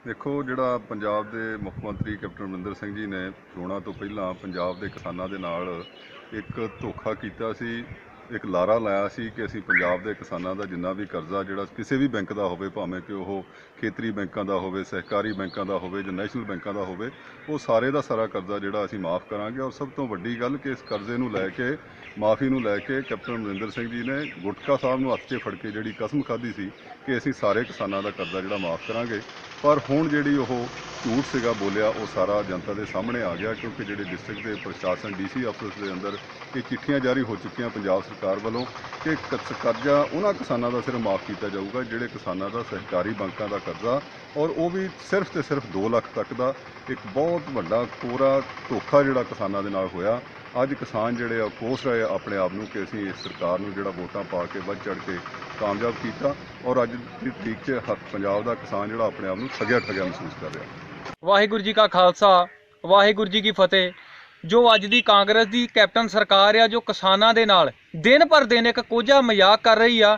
ਦੇਖੋ ਜਿਹੜਾ ਪੰਜਾਬ ਦੇ ਮੁੱਖ ਮੰਤਰੀ ਕੈਪਟਨ ਅਮਰਿੰਦਰ ਸਿੰਘ ਜੀ ਨੇ ਚੋਣਾਂ ਤੋਂ ਪਹਿਲਾਂ ਪੰਜਾਬ ਦੇ ਕਿਸਾਨਾਂ ਦੇ ਨਾਲ ਇੱਕ ਧੋਖਾ ਕੀਤਾ ਸੀ। ਇੱਕ ਲਾਰਾ ਲਾਇਆ ਸੀ ਕਿ ਅਸੀਂ ਪੰਜਾਬ ਦੇ ਕਿਸਾਨਾਂ ਦਾ ਜਿੰਨਾ ਵੀ ਕਰਜ਼ਾ ਜਿਹੜਾ ਕਿਸੇ ਵੀ ਬੈਂਕ ਦਾ ਹੋਵੇ, ਭਾਵੇਂ ਕਿ ਉਹ ਖੇਤਰੀ ਬੈਂਕਾਂ ਦਾ ਹੋਵੇ, ਸਹਿਕਾਰੀ ਬੈਂਕਾਂ ਦਾ ਹੋਵੇ ਜਾਂ ਨੈਸ਼ਨਲ ਬੈਂਕਾਂ ਦਾ ਹੋਵੇ, ਉਹ ਸਾਰੇ ਦਾ ਸਾਰਾ ਕਰਜ਼ਾ ਜਿਹੜਾ ਅਸੀਂ ਮਾफ़ ਕਰਾਂਗੇ। ਔਰ ਸਭ ਤੋਂ ਵੱਡੀ ਗੱਲ ਕਿ ਇਸ ਕਰਜ਼ੇ ਨੂੰ ਲੈ ਕੇ, ਮਾਫੀ ਨੂੰ ਲੈ ਕੇ ਕੈਪਟਨ ਅਮਰਿੰਦਰ ਸਿੰਘ ਜੀ ਨੇ ਗੁਟਕਾ ਸਾਹਿਬ ਨੂੰ ਹੱਥ 'ਚ ਫੜ ਕੇ ਜਿਹੜੀ ਕਸਮ ਖਾਧੀ ਸੀ ਕਿ ਅਸੀਂ ਸਾਰੇ ਕਿਸਾਨਾਂ ਦਾ ਕਰਜ਼ਾ ਜਿਹੜਾ ਮਾफ़ ਕਰਾਂਗੇ। ਪਰ ਹੁਣ ਜਿਹੜੀ ਉਹ ਝੂਠ ਸੀਗਾ ਬੋਲਿਆ, ਉਹ ਸਾਰਾ ਜਨਤਾ ਦੇ ਸਾਹਮਣੇ ਆ ਗਿਆ, ਕਿਉਂਕਿ ਜਿਹੜੇ ਡਿਸਟ੍ਰਿਕਟ ਦੇ ਪ੍ਰਸ਼ਾਸਨ ਡੀਸੀ ਆਫਿਸ ਦੇ ਅੰਦਰ ਇਹ ਚਿੱਠੀਆਂ ਜਾਰੀ ਹੋ ਚੁੱਕੀਆਂ ਪੰਜਾਬ ਸਰਕਾਰ ਵੱਲੋਂ ਕਿ ਕਰਜ਼ਾ ਉਹਨਾਂ ਕਿਸਾਨਾਂ ਦਾ ਸਿਰਫ ਮਾफ़ ਕੀਤਾ ਜਾਊਗਾ ਜਿਹੜੇ ਕਿਸਾਨਾਂ ਦਾ ਸਹਿਕਾਰੀ ਬੈਂਕਾਂ ਦਾ ਕਰਜ਼ਾ, ਔਰ ਉਹ ਵੀ ਸਿਰਫ ਤੇ ਸਿਰਫ 2 ਲੱਖ ਤੱਕ ਦਾ। ਇੱਕ ਬਹੁਤ ਵੱਡਾ ਕੋਰਾ ਧੋਖਾ ਜਿਹੜਾ ਕਿਸਾਨਾਂ ਦੇ ਨਾਲ ਹੋਇਆ। ਅੱਜ ਕਿਸਾਨ ਜਿਹੜੇ ਆ ਕੋਸ ਰਹੇ ਆਪਣੇ ਆਪ ਨੂੰ ਕਿ ਅਸੀਂ ਇਸ ਸਰਕਾਰ ਨੂੰ ਜਿਹੜਾ ਵੋਟਾਂ ਪਾ ਕੇ ਵੱਧ ਚੜ੍ਹ ਕੇ ਕਾਮਯਾਬ ਕੀਤਾ, ਔਰ ਅੱਜ ਦੀ ਤਰੀਕ 'ਚ ਪੰਜਾਬ ਦਾ ਕਿਸਾਨ ਜਿਹੜਾ ਆਪਣੇ ਆਪ ਨੂੰ ਠੱਗਿਆ ਮਹਿਸੂਸ ਕਰ ਰਿਹਾ। ਵਾਹਿਗੁਰੂ ਜੀ ਕਾ ਖਾਲਸਾ, ਵਾਹਿਗੁਰੂ ਜੀ ਕੀ ਫਤਿਹ। ਜੋ ਅੱਜ ਦੀ ਕਾਂਗਰਸ ਦੀ ਕੈਪਟਨ ਸਰਕਾਰ ਆ, ਜੋ ਕਿਸਾਨਾਂ ਦੇ ਨਾਲ ਦਿਨ ਪਰ ਦਿਨ ਇੱਕ ਕੋਝਾ ਮਜ਼ਾਕ ਕਰ ਰਹੀ ਆ,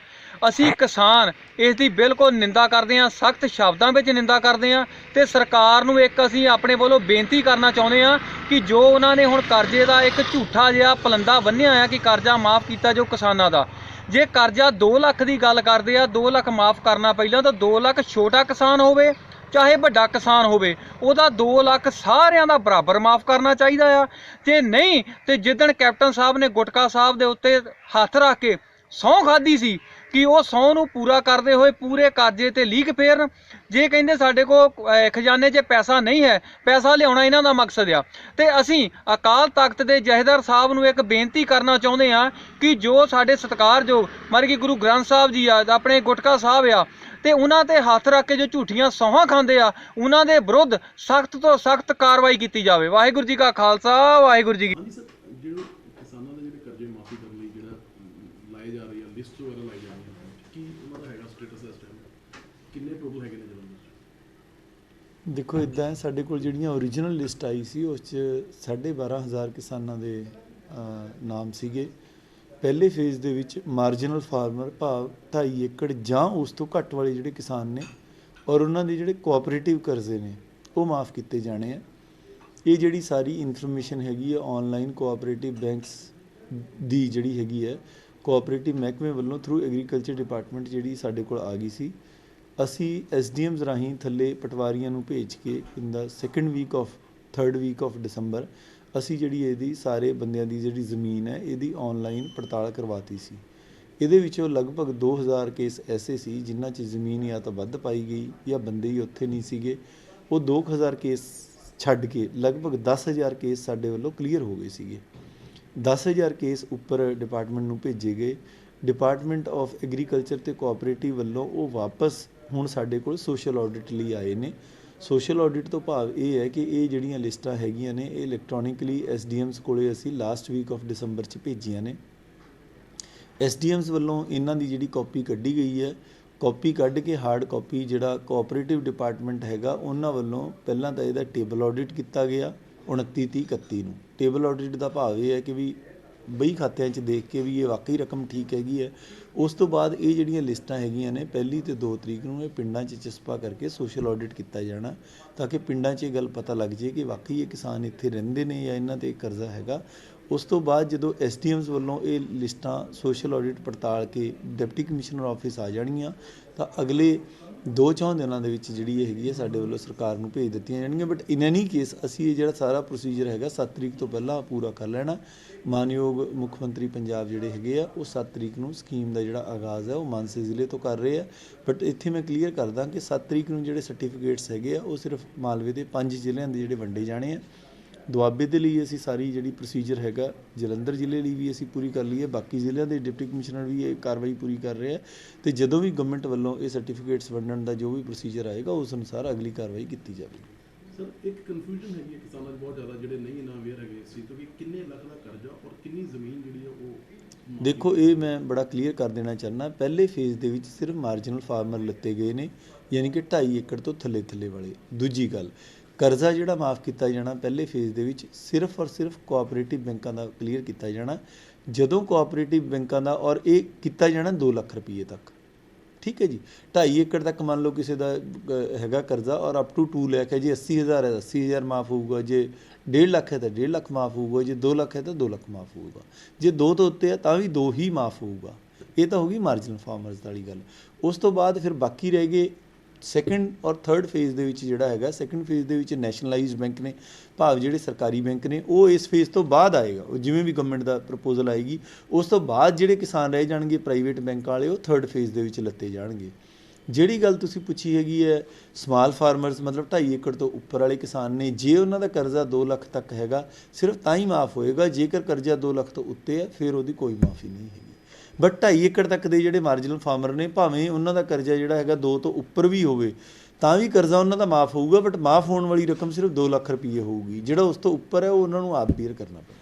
ਅਸੀਂ ਕਿਸਾਨ ਇਸ ਦੀ ਬਿਲਕੁਲ ਨਿੰਦਾ ਕਰਦੇ ਹਾਂ, ਸਖਤ ਸ਼ਬਦਾਂ ਵਿੱਚ ਨਿੰਦਾ ਕਰਦੇ ਹਾਂ। ਤੇ ਸਰਕਾਰ ਨੂੰ ਇੱਕ ਅਸੀਂ ਆਪਣੇ ਵੱਲੋਂ ਬੇਨਤੀ ਕਰਨਾ ਚਾਹੁੰਦੇ ਹਾਂ ਕਿ ਜੋ ਉਹਨਾਂ ਨੇ ਹੁਣ ਕਰਜ਼ੇ ਦਾ ਇੱਕ ਝੂਠਾ ਜਿਹਾ ਪਲੰਦਾ ਬੰਨ੍ਹਿਆ ਆ ਕਿ ਕਰਜ਼ਾ ਮਾफ़ ਕੀਤਾ ਜੋ ਕਿਸਾਨਾਂ ਦਾ, ਜੇ ਕਰਜ਼ਾ 2 ਲੱਖ ਦੀ ਗੱਲ ਕਰਦੇ ਆ, 2 ਲੱਖ ਮਾफ़ ਕਰਨਾ ਪਹਿਲਾਂ ਤਾਂ 2 ਲੱਖ ਛੋਟਾ ਕਿਸਾਨ ਹੋਵੇ ਚਾਹੇ ਵੱਡਾ ਕਿਸਾਨ ਹੋਵੇ, ਉਹਦਾ 2 ਲੱਖ ਸਾਰਿਆਂ ਦਾ ਬਰਾਬਰ ਮਾफ़ ਕਰਨਾ ਚਾਹੀਦਾ ਆ। ਤੇ ਨਹੀਂ ਤੇ ਜਿੱਦਣ ਕੈਪਟਨ ਸਾਹਿਬ ਨੇ ਗੁਟਕਾ ਸਾਹਿਬ ਦੇ ਉੱਤੇ ਹੱਥ ਰੱਖ ਕੇ ਸਹੁੰ ਖਾਧੀ ਸੀ ਕਿ ਉਹ ਸਹੁੰ ਨੂੰ ਪੂਰਾ ਕਰਦੇ ਹੋਏ ਪੂਰੇ ਕਰਜ਼ੇ ਤੇ ਲੀਕ ਫੇਰਨ। ਜੇ ਕਹਿੰਦੇ ਸਾਡੇ ਕੋਲ ਖਜ਼ਾਨੇ 'ਚ ਪੈਸਾ ਨਹੀਂ ਹੈ, ਪੈਸਾ ਲਿਆਉਣਾ ਇਹਨਾਂ ਦਾ ਮਕਸਦ ਆ। ਤੇ ਅਸੀਂ ਅਕਾਲ ਤਖਤ ਦੇ ਜਥੇਦਾਰ ਸਾਹਿਬ ਨੂੰ ਇੱਕ ਬੇਨਤੀ ਕਰਨਾ ਚਾਹੁੰਦੇ ਹਾਂ ਕਿ ਜੋ ਸਾਡੇ ਸਤਿਕਾਰਯੋਗ ਮਰਗੀ ਗੁਰੂ ਗ੍ਰੰਥ ਸਾਹਿਬ ਜੀ ਆ, ਆਪਣੇ ਗੁਟਕਾ ਸਾਹਿਬ ਆ, ਤੇ ਉਹਨਾਂ ਤੇ ਹੱਥ ਰੱਖ ਕੇ ਜੋ ਝੂਠੀਆਂ ਸਹੁੰਆਂ ਖਾਂਦੇ ਆ, ਉਹਨਾਂ ਦੇ ਵਿਰੁੱਧ ਸਖਤ ਤੋਂ ਸਖਤ ਕਾਰਵਾਈ ਕੀਤੀ ਜਾਵੇ। ਵਾਹਿਗੁਰੂ ਜੀ ਕਾ ਖਾਲਸਾ, ਵਾਹਿਗੁਰੂ ਜੀ ਕੀ ਹਾਂਜੀ ਸਰ, ਜਿਹੜੇ ਕਿਸਾਨਾਂ ਦੇ ਜਿਹੜੇ ਕਰਜ਼ੇ ਮਾਫੀ ਕਰਨ ਲਈ ਜਿਹੜਾ ਲਾਏ ਜਾ ਰਹੀ ਹੈ ਲਿਸਟ ਵਗੈਰਾ ਲਾਈ ਜਾ ਰਹੀ ਹੈ, ਕੀ ਉਹਨਾਂ ਦਾ ਹੈਗਾ ਸਟੇਟਸ ਇਸ ਟਾਈਮ? ਕਿੰਨੇ ਟੋਟਲ ਹੈਗੇ ਨੇ ਜਲੰਧਰ 'ਚ? ਦੇਖੋ ਇੱਦਾਂ ਹੈ, ਸਾਡੇ ਕੋਲ ਜਿਹੜੀਆਂ ਓਰੀਜਨਲ ਲਿਸਟ ਆਈ ਸੀ ਉਸ 'ਚ 12,500 ਕਿਸਾਨਾਂ ਦੇ ਨਾਮ ਸੀਗੇ। ਪਹਿਲੇ ਫੇਜ਼ ਦੇ ਵਿੱਚ ਮਾਰਜਨਲ ਫਾਰਮਰ ਭਾਵ 2.5 ਏਕੜ ਜਾਂ ਉਸ ਤੋਂ ਘੱਟ ਵਾਲੇ ਜਿਹੜੇ ਕਿਸਾਨ ਨੇ ਔਰ ਉਹਨਾਂ ਦੇ ਜਿਹੜੇ ਕੋਆਪਰੇਟਿਵ ਕਰਜ਼ੇ ਨੇ ਉਹ ਮਾफ़ ਕੀਤੇ ਜਾਣੇ ਆ। ਇਹ ਜਿਹੜੀ ਸਾਰੀ ਇਨਫੋਰਮੇਸ਼ਨ ਹੈਗੀ ਹੈ ਆਨਲਾਈਨ ਕੋਆਪਰੇਟਿਵ ਬੈਂਕਸ ਦੀ ਜਿਹੜੀ ਹੈਗੀ ਹੈ ਕੋਆਪਰੇਟਿਵ ਮਹਿਕਮੇ ਵੱਲੋਂ ਥਰੂ ਐਗਰੀਕਲਚਰ ਡਿਪਾਰਟਮੈਂਟ ਜਿਹੜੀ ਸਾਡੇ ਕੋਲ ਆ ਗਈ ਸੀ। ਅਸੀਂ SDMs ਰਾਹੀਂ ਥੱਲੇ ਪਟਵਾਰੀਆਂ ਨੂੰ ਭੇਜ ਕੇ ਇਨ ਦਾ 3rd ਵੀਕ ਆਫ ਦਸੰਬਰ ਅਸੀਂ ਜਿਹੜੀ ਇਹਦੀ ਸਾਰੇ ਬੰਦਿਆਂ ਦੀ ਜਿਹੜੀ ਜ਼ਮੀਨ ਹੈ ਇਹਦੀ ਆਨਲਾਈਨ ਪੜਤਾਲ ਕਰਵਾਤੀ ਸੀ। ਇਹਦੇ ਵਿੱਚੋਂ ਲਗਭਗ 2000 ਕੇਸ ਐਸੇ ਸੀ ਜਿਨ੍ਹਾਂ 'ਚ ਜ਼ਮੀਨ ਜਾਂ ਤਾਂ ਵੱਧ ਪਾਈ ਗਈ ਜਾਂ ਬੰਦੇ ਹੀ ਉੱਥੇ ਨਹੀਂ ਸੀਗੇ। ਉਹ 2000 ਕੇਸ ਛੱਡ ਕੇ ਲਗਭਗ 10,000 ਕੇਸ ਸਾਡੇ ਵੱਲੋਂ ਕਲੀਅਰ ਹੋ ਗਏ ਸੀਗੇ। 10,000 ਕੇਸ ਉੱਪਰ ਡਿਪਾਰਟਮੈਂਟ ਨੂੰ ਭੇਜੇ ਗਏ। ਡਿਪਾਰਟਮੈਂਟ ਆਫ ਐਗਰੀਕਲਚਰ ਅਤੇ ਕੋਆਪਰੇਟਿਵ ਵੱਲੋਂ ਉਹ ਵਾਪਸ ਹੁਣ ਸਾਡੇ ਕੋਲ ਸੋਸ਼ਲ ਆਡਿਟ ਲਈ ਆਏ ਨੇ। ਸੋਸ਼ਲ ਆਡਿਟ ਤੋਂ ਭਾਵ ਇਹ ਹੈ ਕਿ ਇਹ ਜਿਹੜੀਆਂ ਲਿਸਟਾਂ ਹੈਗੀਆਂ ਨੇ ਇਹ ਇਲੈਕਟ੍ਰੋਨਿਕਲੀ SDMs ਕੋਲੇ ਅਸੀਂ ਲਾਸਟ ਵੀਕ ਆਫ ਦਸੰਬਰ 'ਚ ਭੇਜੀਆਂ ਨੇ। SDMs ਵੱਲੋਂ ਇਹਨਾਂ ਦੀ ਜਿਹੜੀ ਕਾਪੀ ਕੱਢੀ ਗਈ ਹੈ, ਕਾਪੀ ਕੱਢ ਕੇ ਹਾਰਡ ਕਾਪੀ ਜਿਹੜਾ ਕੋਆਪਰੇਟਿਵ ਡਿਪਾਰਟਮੈਂਟ ਹੈਗਾ ਉਹਨਾਂ ਵੱਲੋਂ ਪਹਿਲਾਂ ਤਾਂ ਇਹਦਾ ਟੇਬਲ ਆਡਿਟ ਕੀਤਾ ਗਿਆ 29/30/31 ਨੂੰ। ਟੇਬਲ ਆਡਿਟ ਦਾ ਭਾਵ ਇਹ ਹੈ ਕਿ ਵੀ ਬਈ ਖਾਤਿਆਂ 'ਚ ਦੇਖ ਕੇ ਵੀ ਇਹ ਵਾਕਈ ਰਕਮ ਠੀਕ ਹੈਗੀ ਹੈ। ਉਸ ਤੋਂ ਬਾਅਦ ਇਹ ਜਿਹੜੀਆਂ ਲਿਸਟਾਂ ਹੈਗੀਆਂ ਨੇ 1 ਤੇ 2 ਤਰੀਕ ਨੂੰ ਇਹ ਪਿੰਡਾਂ 'ਚ ਚਸਪਾ ਕਰਕੇ ਸੋਸ਼ਲ ਆਡਿਟ ਕੀਤਾ ਜਾਣਾ ਤਾਂ ਕਿ ਪਿੰਡਾਂ 'ਚ ਇਹ ਗੱਲ ਪਤਾ ਲੱਗ ਜੇ ਕਿ ਵਾਕਈ ਇਹ ਕਿਸਾਨ ਇੱਥੇ ਰਹਿੰਦੇ ਨੇ ਜਾਂ ਇਹਨਾਂ 'ਤੇ ਕਰਜ਼ਾ ਹੈਗਾ। ਉਸ ਤੋਂ ਬਾਅਦ ਜਦੋਂ SDMs ਵੱਲੋਂ ਇਹ ਲਿਸਟਾਂ ਸੋਸ਼ਲ ਆਡਿਟ ਪੜਤਾਲ ਕੇ ਡਿਪਟੀ ਕਮਿਸ਼ਨਰ ਆਫਿਸ ਆ ਜਾਣਗੀਆਂ ਤਾਂ ਅਗਲੇ 2-4 ਦਿਨਾਂ ਦੇ ਵਿੱਚ ਜਿਹੜੀ ਇਹ ਹੈਗੀ ਹੈ ਸਾਡੇ ਵੱਲੋਂ ਸਰਕਾਰ ਨੂੰ ਭੇਜ ਦਿੱਤੀਆਂ ਜਾਣਗੀਆਂ। ਬਟ ਇਨ ਐਨੀ ਕੇਸ ਅਸੀਂ ਇਹ ਜਿਹੜਾ ਸਾਰਾ ਪ੍ਰੋਸੀਜਰ ਹੈਗਾ 7 ਤਰੀਕ ਤੋਂ ਪਹਿਲਾਂ ਪੂਰਾ ਕਰ ਲੈਣਾ। ਮਾਨਯੋਗ ਮੁੱਖ ਮੰਤਰੀ ਪੰਜਾਬ ਜਿਹੜੇ ਹੈਗੇ ਆ ਉਹ 7 ਤਰੀਕ ਨੂੰ ਸਕੀਮ ਦਾ ਜਿਹੜਾ ਆਗਾਜ਼ ਹੈ ਉਹ ਮਾਨਸੇ ਜ਼ਿਲ੍ਹੇ ਤੋਂ ਕਰ ਰਹੇ ਆ। ਬਟ ਇੱਥੇ ਮੈਂ ਕਲੀਅਰ ਕਰਦਾ ਕਿ 7 ਤਰੀਕ ਨੂੰ ਜਿਹੜੇ ਸਰਟੀਫਿਕੇਟਸ ਹੈਗੇ ਆ ਉਹ ਸਿਰਫ ਮਾਲਵੇ ਦੇ 5 ਜ਼ਿਲ੍ਹਿਆਂ ਦੇ ਜਿਹੜੇ ਵੰਡੇ ਜਾਣੇ ਆ। ਦੁਆਬੇ ਦੇ ਲਈ ਅਸੀਂ ਸਾਰੀ ਜਿਹੜੀ ਪ੍ਰੋਸੀਜਰ ਹੈਗਾ ਜਲੰਧਰ ਜ਼ਿਲ੍ਹੇ ਲਈ ਵੀ ਅਸੀਂ ਪੂਰੀ ਕਰ ਲਈ ਹੈ। ਬਾਕੀ ਜ਼ਿਲ੍ਹਿਆਂ ਦੇ ਡਿਪਟੀ ਕਮਿਸ਼ਨਰ ਵੀ ਇਹ ਕਾਰਵਾਈ ਪੂਰੀ ਕਰ ਰਹੇ ਆ ਅਤੇ ਜਦੋਂ ਵੀ ਗਵਰਨਮੈਂਟ ਵੱਲੋਂ ਇਹ ਸਰਟੀਫਿਕੇਟਸ ਵੰਡਣ ਦਾ ਜੋ ਵੀ ਪ੍ਰੋਸੀਜਰ ਆਏਗਾ ਉਸ ਅਨੁਸਾਰ ਅਗਲੀ ਕਾਰਵਾਈ ਕੀਤੀ ਜਾਵੇਗੀ। ਸਰ, ਇੱਕ ਕਨਫਿਊਜ਼ਨ ਹੈਗੀ ਹੈ ਕਿਸਾਨਾਂ 'ਚ ਬਹੁਤ ਜ਼ਿਆਦਾ ਜਿਹੜੇ ਨਹੀਂ ਇਹਨਾਂ ਅਵੇਅਰ ਹੈਗੇ ਇਸ ਚੀਜ਼ ਤੋਂ ਕਿ ਕਿੰਨੇ ਲੱਖ ਦਾ ਕਰਜ਼ਾ ਔਰ ਕਿੰਨੀ ਜ਼ਮੀਨ ਜਿਹੜੀ ਹੈ ਉਹ। ਦੇਖੋ ਇਹ ਮੈਂ ਬੜਾ ਕਲੀਅਰ ਕਰ ਦੇਣਾ ਚਾਹੁੰਦਾ, ਪਹਿਲੇ ਫੇਜ਼ ਦੇ ਵਿੱਚ ਸਿਰਫ ਮਾਰਜਨਲ ਫਾਰਮਰ ਲਿੱਤੇ ਗਏ ਨੇ ਯਾਨੀ ਕਿ 2.5 ਏਕੜ ਤੋਂ ਥੱਲੇ ਵਾਲੇ। ਦੂਜੀ ਗੱਲ, ਕਰਜ਼ਾ ਜਿਹੜਾ ਮਾफ़ ਕੀਤਾ ਜਾਣਾ ਪਹਿਲੇ ਫੇਜ਼ ਦੇ ਵਿੱਚ ਸਿਰਫ ਔਰ ਸਿਰਫ ਕੋਆਪਰੇਟਿਵ ਬੈਂਕਾਂ ਦਾ ਕਲੀਅਰ ਕੀਤਾ ਜਾਣਾ। ਜਦੋਂ ਕੋਆਪਰੇਟਿਵ ਬੈਂਕਾਂ ਦਾ ਔਰ ਇਹ ਕੀਤਾ ਜਾਣਾ 2 ਲੱਖ ਰੁਪਏ ਤੱਕ ਠੀਕ ਹੈ ਜੀ। 2.5 ਏਕੜ ਤੱਕ ਮੰਨ ਲਓ ਕਿਸੇ ਦਾ ਹੈਗਾ ਕਰਜ਼ਾ ਔਰ ਅਪ ਟੂ 2 ਲੱਖ ਹੈ, ਜੇ 80,000 ਹੈ ਤਾਂ 80,000 ਮਾਫ ਹੋਊਗਾ, ਜੇ 1.5 ਲੱਖ ਹੈ ਤਾਂ 1.5 ਲੱਖ ਮਾਫ ਹੋਊਗਾ, ਜੇ 2 ਲੱਖ ਹੈ ਤਾਂ 2 ਲੱਖ ਮਾਫ ਹੋਊਗਾ, ਜੇ 2 ਤੋਂ ਉੱਤੇ ਹੈ ਤਾਂ ਵੀ 2 ਹੀ ਮਾਫ ਹੋਊਗਾ। ਇਹ ਤਾਂ ਹੋ ਗਈ ਮਾਰਜਨਲ ਫਾਰਮਰਸ ਵਾਲੀ ਗੱਲ। ਉਸ ਤੋਂ ਬਾਅਦ ਫਿਰ ਬਾਕੀ ਰਹਿ ਗਏ ਸੈਕੰਡ ਔਰ ਥਰਡ ਫੇਜ਼ ਦੇ ਵਿੱਚ ਜਿਹੜਾ ਹੈਗਾ। ਸੈਕੰਡ ਫੇਜ਼ ਦੇ ਵਿੱਚ ਨੈਸ਼ਨਲਾਈਜ਼ਡ ਬੈਂਕ ਨੇ, ਭਾਵ ਜਿਹੜੇ ਸਰਕਾਰੀ ਬੈਂਕ ਨੇ, ਉਹ ਇਸ ਫੇਜ਼ ਤੋਂ ਬਾਅਦ ਆਏਗਾ। ਉਹ ਜਿਵੇਂ ਵੀ ਗਵਰਨਮੈਂਟ ਦਾ ਪ੍ਰਪੋਜ਼ਲ ਆਏਗੀ ਉਸ ਤੋਂ ਬਾਅਦ ਜਿਹੜੇ ਕਿਸਾਨ ਰਹਿ ਜਾਣਗੇ ਪ੍ਰਾਈਵੇਟ ਬੈਂਕ ਵਾਲੇ, ਉਹ ਥਰਡ ਫੇਜ਼ ਦੇ ਵਿੱਚ ਲੱਤੇ ਜਾਣਗੇ। ਜਿਹੜੀ ਗੱਲ ਤੁਸੀਂ ਪੁੱਛੀ ਹੈਗੀ ਹੈ ਸਮਾਲ ਫਾਰਮਰਸ ਮਤਲਬ 2.5 ਏਕੜ ਤੋਂ ਉੱਪਰ ਵਾਲੇ ਕਿਸਾਨ ਨੇ, ਜੇ ਉਹਨਾਂ ਦਾ ਕਰਜ਼ਾ 2 ਲੱਖ ਤੱਕ ਹੈਗਾ ਸਿਰਫ ਤਾਂ ਹੀ ਮਾਫ ਹੋਏਗਾ। ਜੇਕਰ ਕਰਜ਼ਾ 2 ਲੱਖ ਤੋਂ ਉੱਤੇ ਹੈ ਫਿਰ ਉਹਦੀ ਕੋਈ ਮਾਫੀ ਨਹੀਂ ਹੈਗੀ। ਬਟ 2.5 ਏਕੜ ਤੱਕ ਦੇ ਜਿਹੜੇ ਮਾਰਜਨਲ ਫਾਰਮਰ ਨੇ, ਭਾਵੇਂ ਉਹਨਾਂ ਦਾ ਕਰਜ਼ਾ ਜਿਹੜਾ ਹੈਗਾ 2 ਤੋਂ ਉੱਪਰ ਵੀ ਹੋਵੇ ਤਾਂ ਵੀ ਕਰਜ਼ਾ ਉਹਨਾਂ ਦਾ ਮਾਫ ਹੋਊਗਾ, ਬਟ ਮਾਫ ਹੋਣ ਵਾਲੀ ਰਕਮ ਸਿਰਫ 2 ਲੱਖ ਰੁਪਏ ਹੋਊਗੀ। ਜਿਹੜਾ ਉਸ ਤੋਂ ਉੱਪਰ ਹੈ ਉਹ ਉਹਨਾਂ ਨੂੰ ਆਪ ਬੇਅਰ ਕਰਨਾ ਪਵੇਗਾ।